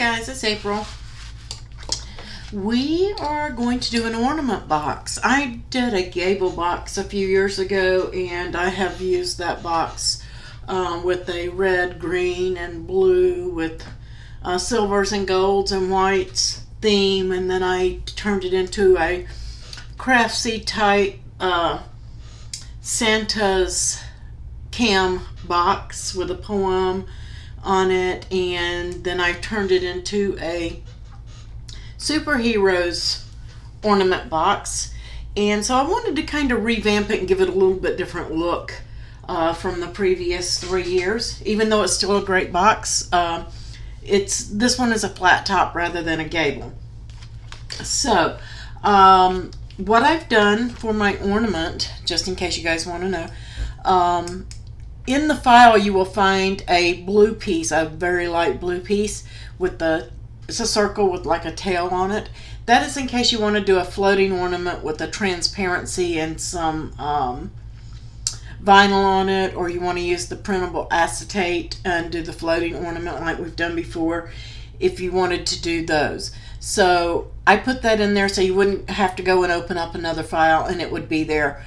guys, it's April. We are going to do an ornament box. I did a gable box a few years ago, and I have used that box with a red, green, and blue with silvers and golds and whites theme, and then I turned it into a craftsy type Santa's cam box with a poem on it, and then I turned it into a superheroes ornament box. And so I wanted to kind of revamp it and give it a little bit different look from the previous 3 years, even though it's still a great box. This one is a flat top rather than a gable. So what I've done for my ornament, just in case you guys want to know, in the file you will find a blue piece, a very light blue piece with it's a circle with like a tail on it. That is in case you want to do a floating ornament with a transparency and some vinyl on it, or you want to use the printable acetate and do the floating ornament like we've done before, if you wanted to do those. So I put that in there so you wouldn't have to go and open up another file, and it would be there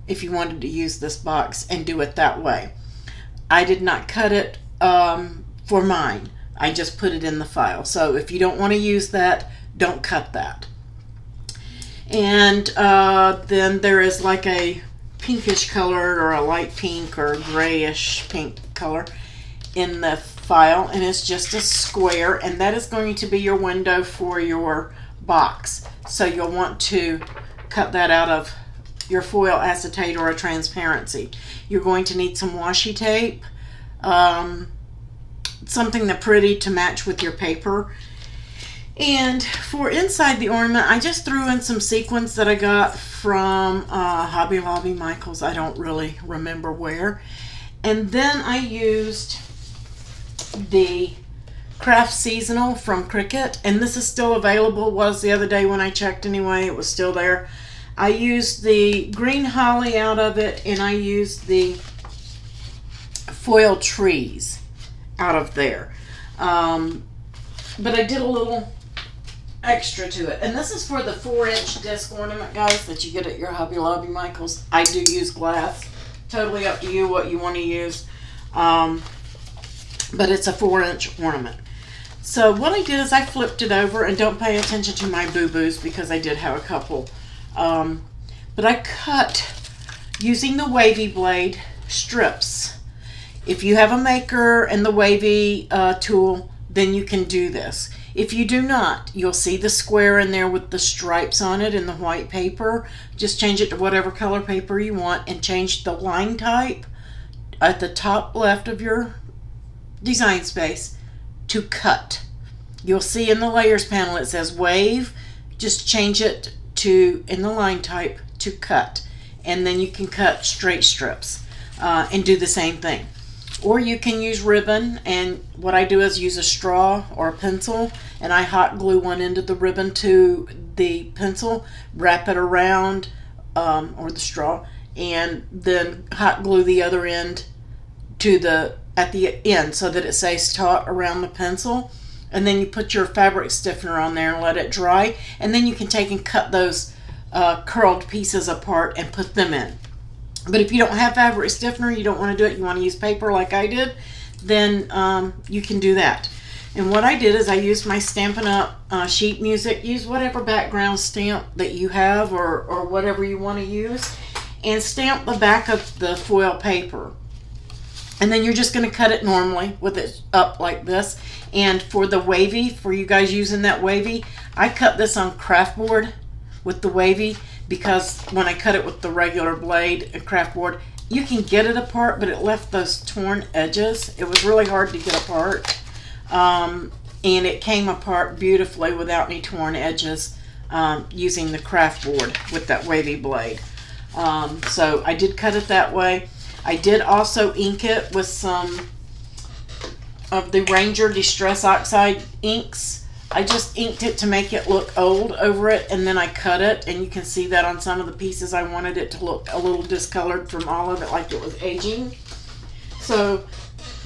if you wanted to use this box and do it that way. I did not cut it for mine. I just put it in the file. So if you don't want to use that, don't cut that. And then there is like a pinkish color or a light pink or grayish pink color in the file, and it's just a square, and that is going to be your window for your box. So you'll want to cut that out of your foil acetate or a transparency. You're going to need some washi tape, something that's pretty to match with your paper. And for inside the ornament, I just threw in some sequins that I got from Hobby Lobby, Michael's, I don't really remember where. And then I used the Craft Seasonal from Cricut, and this is still available. Was the other day when I checked anyway, it was still there. I used the green holly out of it, and I used the foil trees out of there. But I did a little extra to it, and this is for the 4-inch disc ornament, guys, that you get at your Hobby Lobby, Michael's. I do use glass. Totally up to you what you want to use. But it's a 4-inch ornament. So what I did is I flipped it over, and don't pay attention to my boo-boos because I did have a couple. But I cut, using the wavy blade, strips. If you have a maker and the wavy tool, then you can do this. If you do not, you'll see the square in there with the stripes on it in the white paper. Just change it to whatever color paper you want and change the line type at the top left of your design space to cut. You'll see in the layers panel it says wave. Just change it to, in the line type, to cut, and then you can cut straight strips and do the same thing. Or you can use ribbon, and what I do is use a straw or a pencil, and I hot glue one end of the ribbon to the pencil, wrap it around, or the straw, and then hot glue the other end to at the end so that it stays taut around the pencil. And then you put your fabric stiffener on there and let it dry, and then you can take and cut those curled pieces apart and put them in. But if you don't have fabric stiffener, you don't want to do it, you want to use paper like I did, then you can do that. And what I did is I used my Stampin' Up! Sheet music. Use whatever background stamp that you have, or whatever you want to use, and stamp the back of the foil paper. And then you're just going to cut it normally with it up like this. And for the wavy, for you guys using that wavy, I cut this on craft board with the wavy, because when I cut it with the regular blade and craft board, you can get it apart, but it left those torn edges. It was really hard to get apart. And it came apart beautifully without any torn edges using the craft board with that wavy blade. So I did cut it that way. I did also ink it with some of the Ranger Distress Oxide inks. I just inked it to make it look old over it, and then I cut it, and you can see that on some of the pieces I wanted it to look a little discolored from all of it, like it was aging. So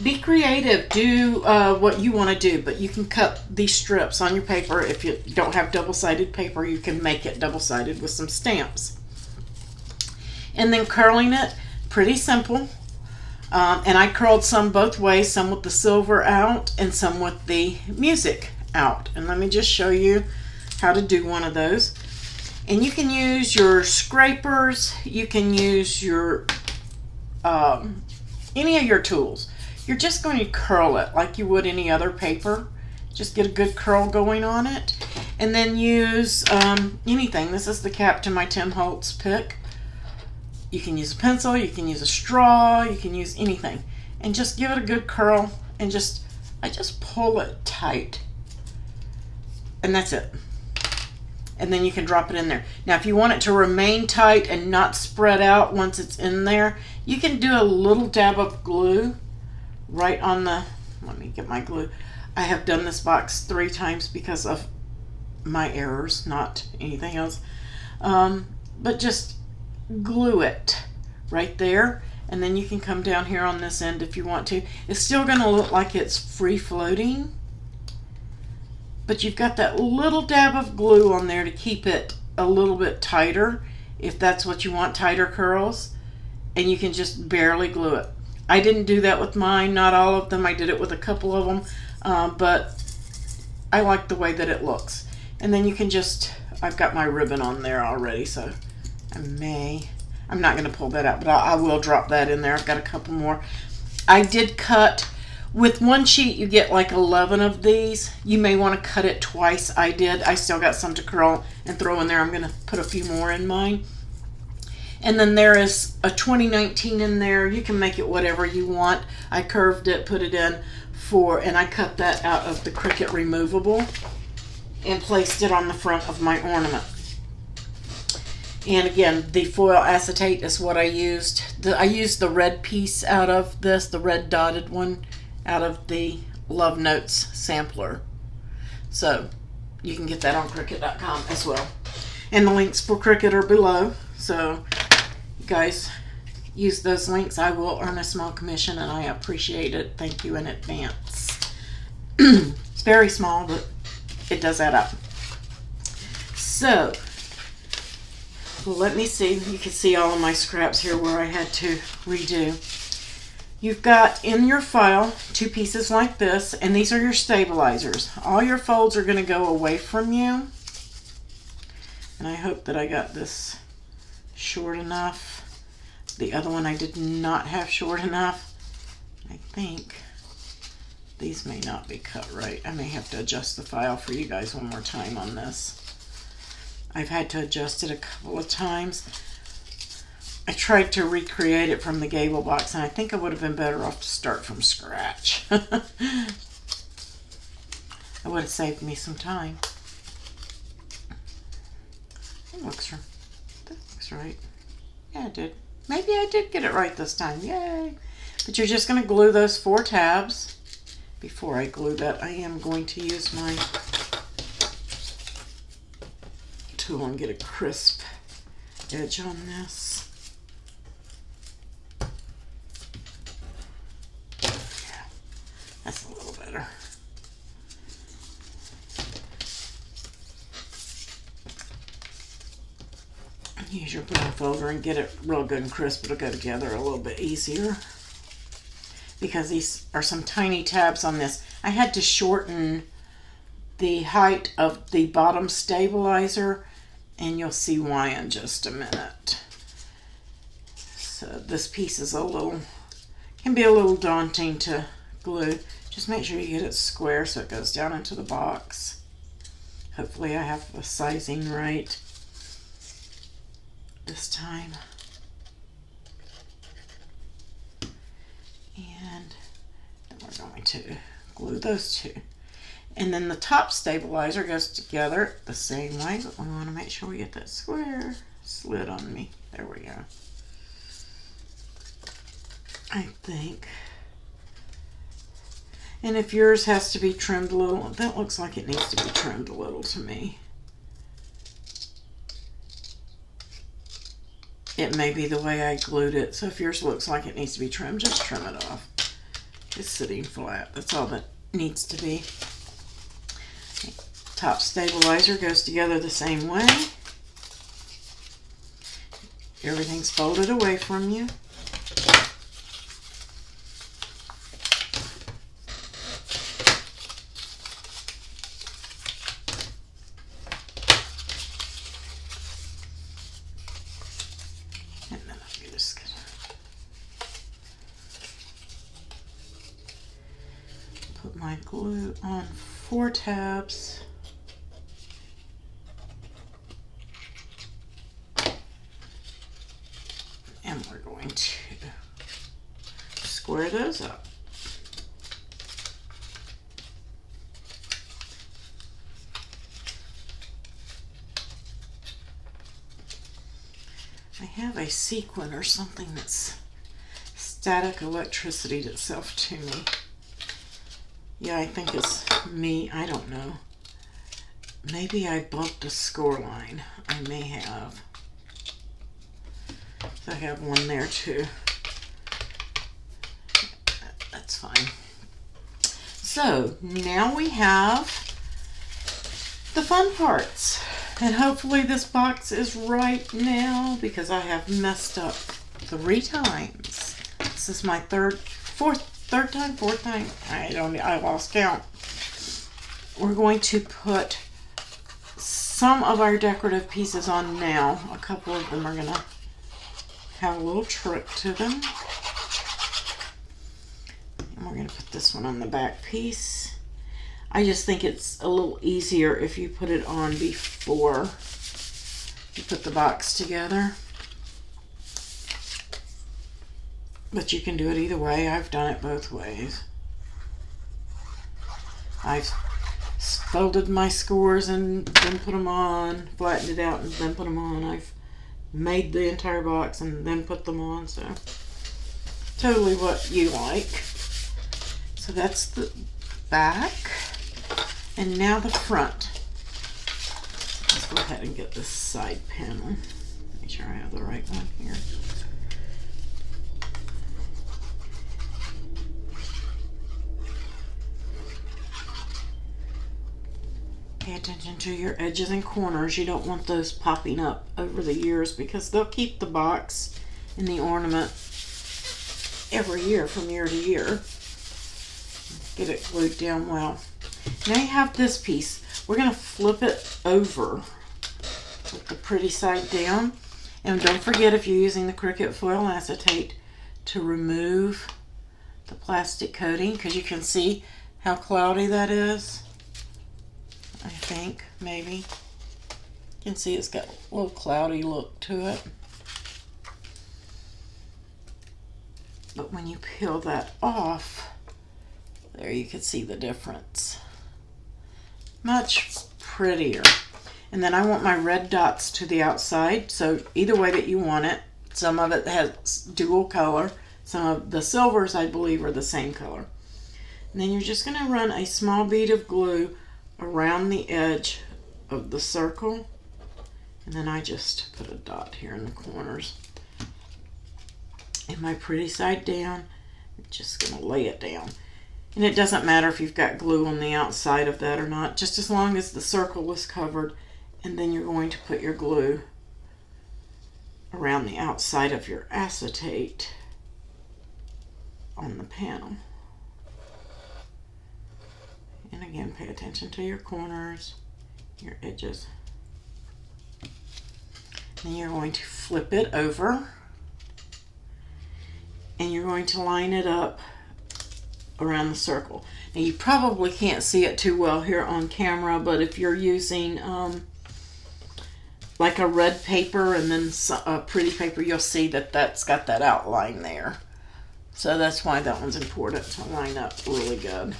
Be creative. Do what you want to do, but you can cut these strips on your paper. If you don't have double-sided paper, you can make it double-sided with some stamps. And then curling it, pretty simple. And I curled some both ways, some with the silver out and some with the music out. And let me just show you how to do one of those. And you can use your scrapers, you can use your any of your tools. You're just going to curl it like you would any other paper. Just get a good curl going on it. And then use anything. This is the cap to my Tim Holtz pick. You can use a pencil, you can use a straw, you can use anything. And just give it a good curl and I just pull it tight. And that's it. And then you can drop it in there. Now if you want it to remain tight and not spread out once it's in there, you can do a little dab of glue right on the, let me get my glue. I have done this box 3 times because of my errors, not anything else. But just glue it right there, and then you can come down here on this end if you want to. It's still going to look like it's free floating, but you've got that little dab of glue on there to keep it a little bit tighter if that's what you want, tighter curls, and you can just barely glue it. I didn't do that with mine, not all of them. I did it with a couple of them, but I like the way that it looks. And then you can just, I've got my ribbon on there already, so I'm not going to pull that out, but I will drop that in there. I've got a couple more. I did cut, with one sheet you get like 11 of these. You may want to cut it twice. I did. I still got some to curl and throw in there. I'm going to put a few more in mine. And then there is a 2019 in there. You can make it whatever you want. I curved it, put it in and I cut that out of the Cricut removable and placed it on the front of my ornament. And again, the foil acetate is what I used. I used the red piece out of this, the red dotted one, out of the Love Notes sampler. So you can get that on Cricut.com as well. And the links for Cricut are below. So you guys use those links. I will earn a small commission and I appreciate it. Thank you in advance. It's very small, but it does add up. So let me see. You can see all of my scraps here where I had to redo. You've got in your file 2 pieces like this, and these are your stabilizers. All your folds are going to go away from you. And I hope that I got this short enough. The other one I did not have short enough. I think these may not be cut right. I may have to adjust the file for you guys one more time on this. I've had to adjust it a couple of times. I tried to recreate it from the Gable box, and I think I would have been better off to start from scratch. That would have saved me some time. That looks right. Yeah, it did. Maybe I did get it right this time. Yay! But you're just going to glue those 4 tabs. Before I glue that, I am going to use my tool and get a crisp edge on this. Yeah, that's a little better. Use your blindfolder and get it real good and crisp. It'll go together a little bit easier because these are some tiny tabs on this. I had to shorten the height of the bottom stabilizer, and you'll see why in just a minute. So this piece is can be a little daunting to glue. Just make sure you get it square so it goes down into the box. Hopefully I have the sizing right this time. And then we're going to glue those 2. And then the top stabilizer goes together the same way, but we want to make sure we get that square slid on me. There we go. I think. And if yours has to be trimmed a little, that looks like it needs to be trimmed a little to me. It may be the way I glued it, so if yours looks like it needs to be trimmed, just trim it off. is sitting flat. That's all that needs to be. Top stabilizer goes together the same way. Everything's folded away from you. And then I'm just gonna put my glue on 4 tabs. And we're going to square those up. I have a sequin or something that's static electricityed itself to me. Yeah, I think it's me. I don't know. Maybe I bumped a score line. I may have. I have one there too. That's fine. So now we have the fun parts. And hopefully this box is right now because I have messed up 3 times. This is my fourth time. I lost count. We're going to put some of our decorative pieces on now. A couple of them are gonna have a little trick to them. And we're going to put this one on the back piece. I just think it's a little easier if you put it on before you put the box together. But you can do it either way. I've done it both ways. I've folded my scores and then put them on, flattened it out and then put them on. I've made the entire box and then put them on, so totally what you like. So that's the back, and now the front. Let's go ahead and get this side panel. Make sure I have the right one here. Pay attention to your edges and corners. You don't want those popping up over the years because they'll keep the box and the ornament every year from year to year. Get it glued down well. Now you have this piece. We're going to flip it over with the pretty side down. And don't forget, if you're using the Cricut foil acetate, to remove the plastic coating because you can see how cloudy that is. I think, maybe. You can see it's got a little cloudy look to it. But when you peel that off, there you can see the difference. Much prettier. And then I want my red dots to the outside, so either way that you want it. Some of it has dual color. Some of the silvers, I believe, are the same color. And then you're just going to run a small bead of glue around the edge of the circle, and then I just put a dot here in the corners. And my pretty side down, I'm just going to lay it down. And it doesn't matter if you've got glue on the outside of that or not, just as long as the circle is covered. And then you're going to put your glue around the outside of your acetate on the panel. And again, pay attention to your corners, your edges. Then you're going to flip it over and you're going to line it up around the circle. Now you probably can't see it too well here on camera, but if you're using like a red paper and then a pretty paper, you'll see that that's got that outline there. So that's why that one's important to line up really good.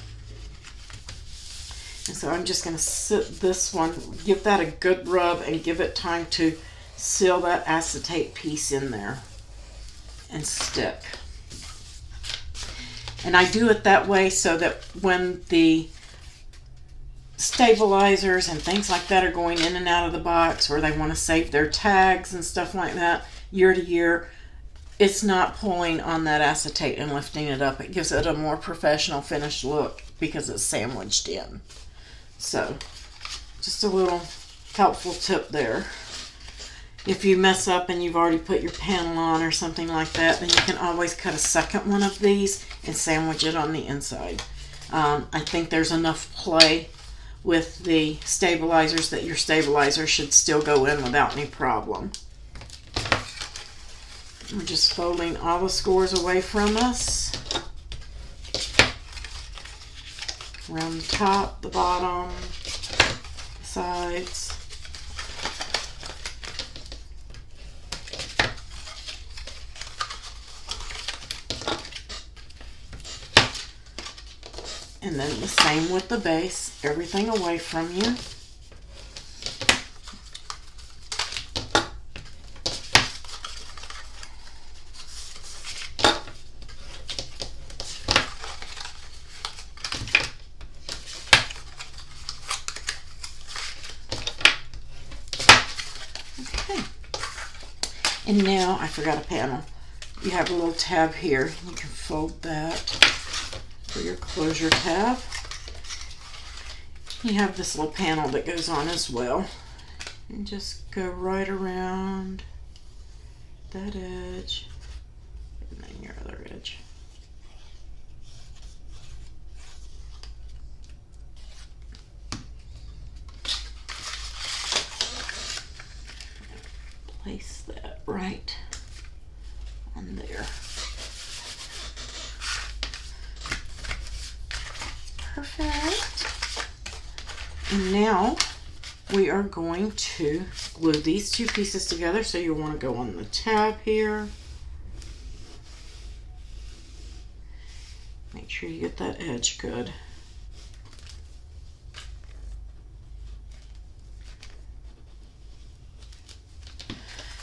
And so I'm just going to sit this one, give that a good rub and give it time to seal that acetate piece in there and stick. And I do it that way so that when the stabilizers and things like that are going in and out of the box, or they want to save their tags and stuff like that year to year, it's not pulling on that acetate and lifting it up. It gives it a more professional finished look because it's sandwiched in. So just a little helpful tip there. If you mess up and you've already put your panel on or something like that, then you can always cut a second one of these and sandwich it on the inside. I think there's enough play with the stabilizers that your stabilizer should still go in without any problem. We're just folding all the scores away from us. Around the top, the bottom, the sides. And then the same with the base, everything away from you. Okay. And now, I forgot a panel. You have a little tab here. You can fold that for your closure tab. You have this little panel that goes on as well. And just go right around that edge and then your other edge. Place that right on there. Perfect. And now we are going to glue these two pieces together. So you'll want to go on the tab here. Make sure you get that edge good.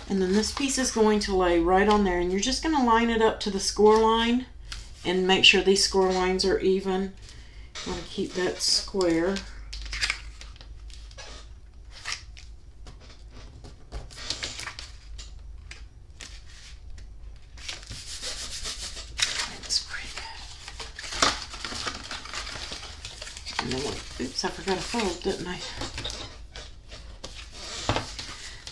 And then this piece is going to lay right on there, and you're just going to line it up to the score line and make sure these score lines are even. You want to keep that square. That's pretty good. And then, oops, I forgot to fold, didn't I?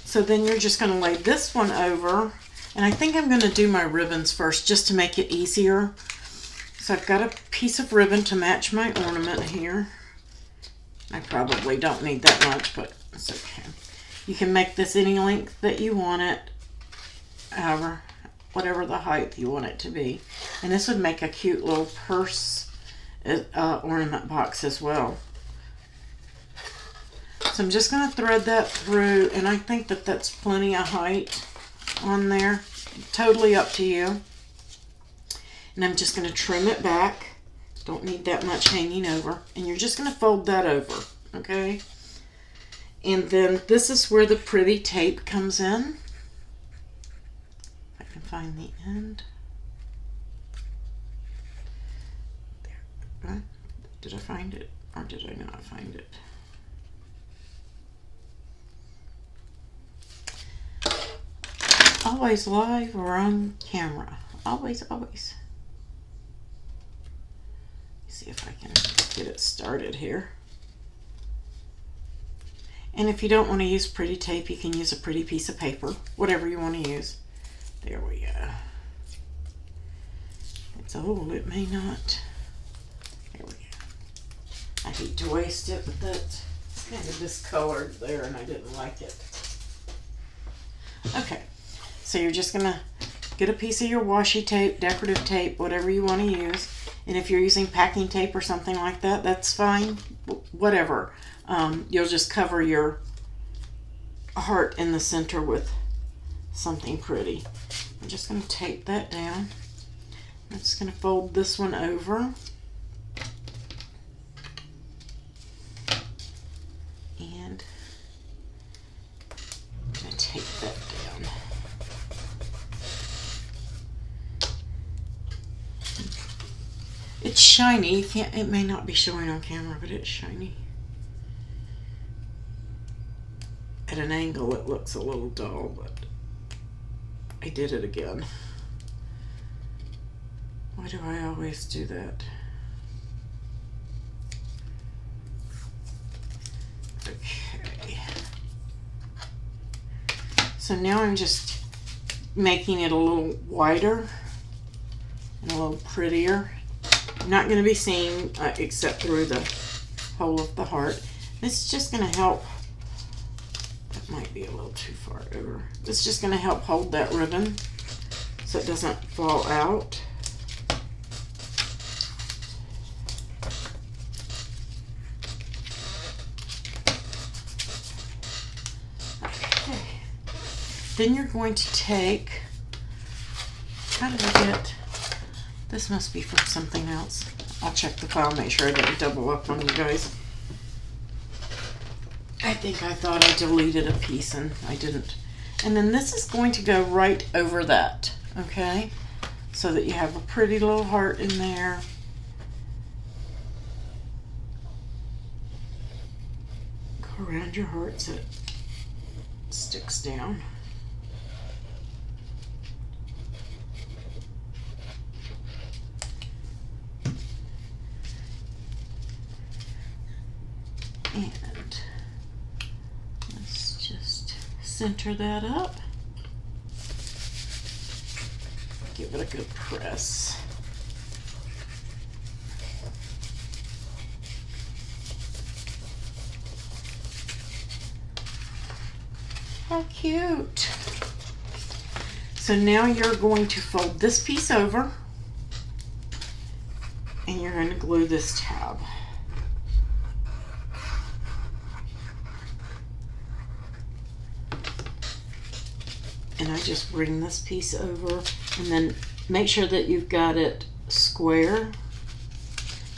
So then you're just going to lay this one over, and I think I'm going to do my ribbons first just to make it easier. So I've got a piece of ribbon to match my ornament here. I probably don't need that much, but it's okay. You can make this any length that you want it, however, whatever the height you want it to be. And this would make a cute little purse ornament box as well. So I'm just going to thread that through, and I think that that's plenty of height on there. Totally up to you. And I'm just going to trim it back. Don't need that much hanging over. And you're just going to fold that over, okay? And then this is where the pretty tape comes in. If I can find the end. There. Did I find it? Or did I not find it? Always live or on camera. Always, always. See if I can get it started here. And if you don't want to use pretty tape, you can use a pretty piece of paper, whatever you want to use. There we go. It's old, it may not. There we go. I hate to waste it, but that's kind of discolored there and I didn't like it. Okay, so you're just gonna get a piece of your washi tape, decorative tape, whatever you want to use. And if you're using packing tape or something like that, that's fine. Whatever. You'll just cover your heart in the center with something pretty. I'm just going to tape that down. I'm just going to fold this one over. And I'm going to tape that down. It's shiny. You can't, it may not be showing on camera, but it's shiny. At an angle it looks a little dull, but I did it again. Why do I always do that? Okay. So now I'm just making it a little wider and a little prettier. Not going to be seen except through the hole of the heart. This is just going to help. That might be a little too far over. It's just going to help hold that ribbon so it doesn't fall out. Okay. Then you're going to take, how did I get, this must be from something else. I'll check the file, make sure I didn't double up on you guys. I think I thought I deleted a piece and I didn't. And then this is going to go right over that, okay? So that you have a pretty little heart in there. Go around your heart so it sticks down. And let's just center that up. Give it a good press. How cute. So now you're going to fold this piece over and you're going to glue this tab. And I just bring this piece over and then make sure that you've got it square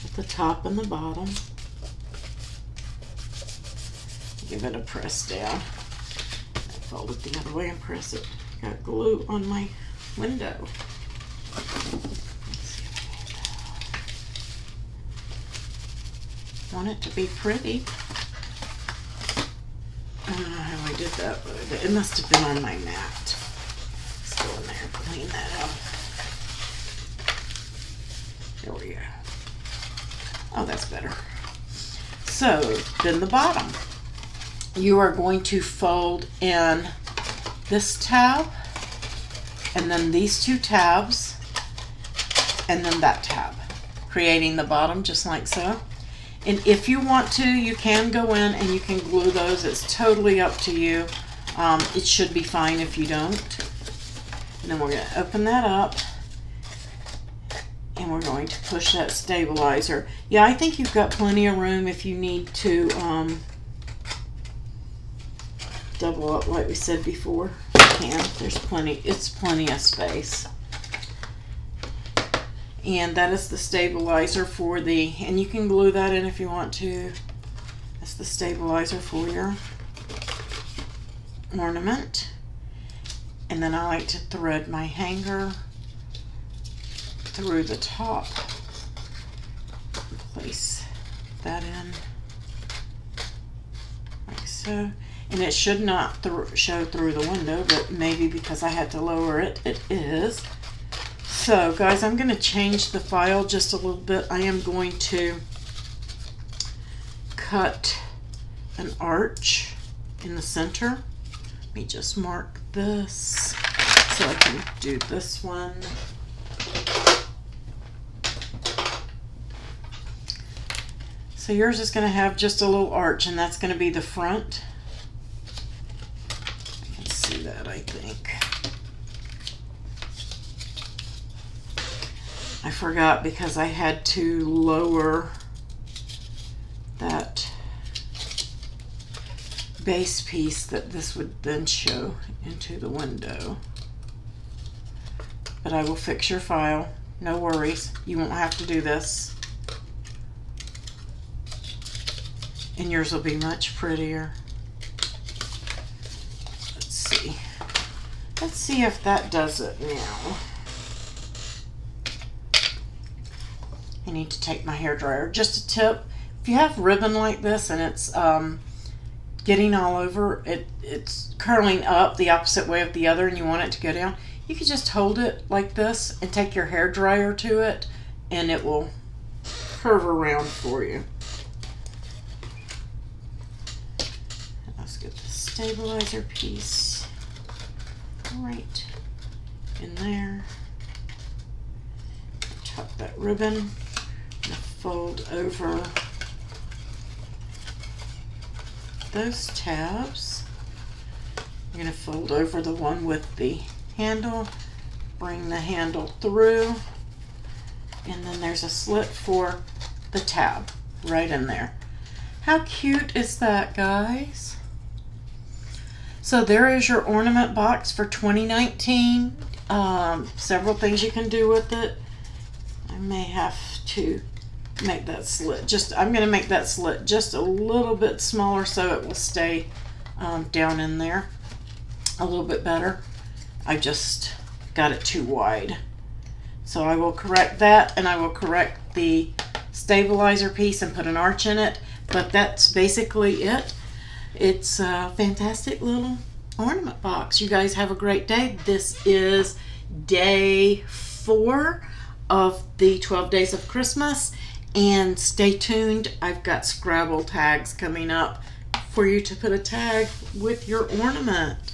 at the top and the bottom. Give it a press down. Fold it the other way and press it. Got glue on my window. Let's see if I want it to be pretty. I don't know how I did that, but it must have been on my mat. Still in there. Clean that up. There we go. Oh, that's better. So, then the bottom. You are going to fold in this tab, and then these two tabs, and then that tab, creating the bottom just like so. And if you want to, you can go in and you can glue those. It's totally up to you. It should be fine if you don't. And then we're going to open that up. And we're going to push that stabilizer. Yeah, I think you've got plenty of room if you need to double up like we said before. You can. There's plenty. It's plenty of space. And that is the stabilizer for the, and you can glue that in if you want to. That's the stabilizer for your ornament. And then I like to thread my hanger through the top. Place that in like so. And it should not show through the window, but maybe because I had to lower it, it is. So guys, I'm going to change the file just a little bit. I am going to cut an arch in the center. Let me just mark this so I can do this one. So yours is going to have just a little arch, and that's going to be the front. I can see that, I think. I forgot because I had to lower that base piece that this would then show into the window. But I will fix your file. No worries. You won't have to do this. And yours will be much prettier. Let's see. Let's see if that does it now. I need to take my hairdryer. Just a tip, if you have ribbon like this and it's getting all over, it's curling up the opposite way of the other and you want it to go down, you can just hold it like this and take your hair dryer to it and it will curve around for you. Let's get the stabilizer piece right in there. Tuck that ribbon and fold over those tabs. You're going to fold over the one with the handle, bring the handle through, and then there's a slit for the tab right in there. How cute is that, guys? So there is your ornament box for 2019. Several things you can do with it. I may have to make that slit. I'm going to make that slit just a little bit smaller so it will stay down in there a little bit better. I just got it too wide. So I will correct that, and I will correct the stabilizer piece and put an arch in it. But that's basically it. It's a fantastic little ornament box. You guys have a great day. This is day 4 of the 12 days of Christmas. And stay tuned. I've got Scrabble tags coming up for you to put a tag with your ornament.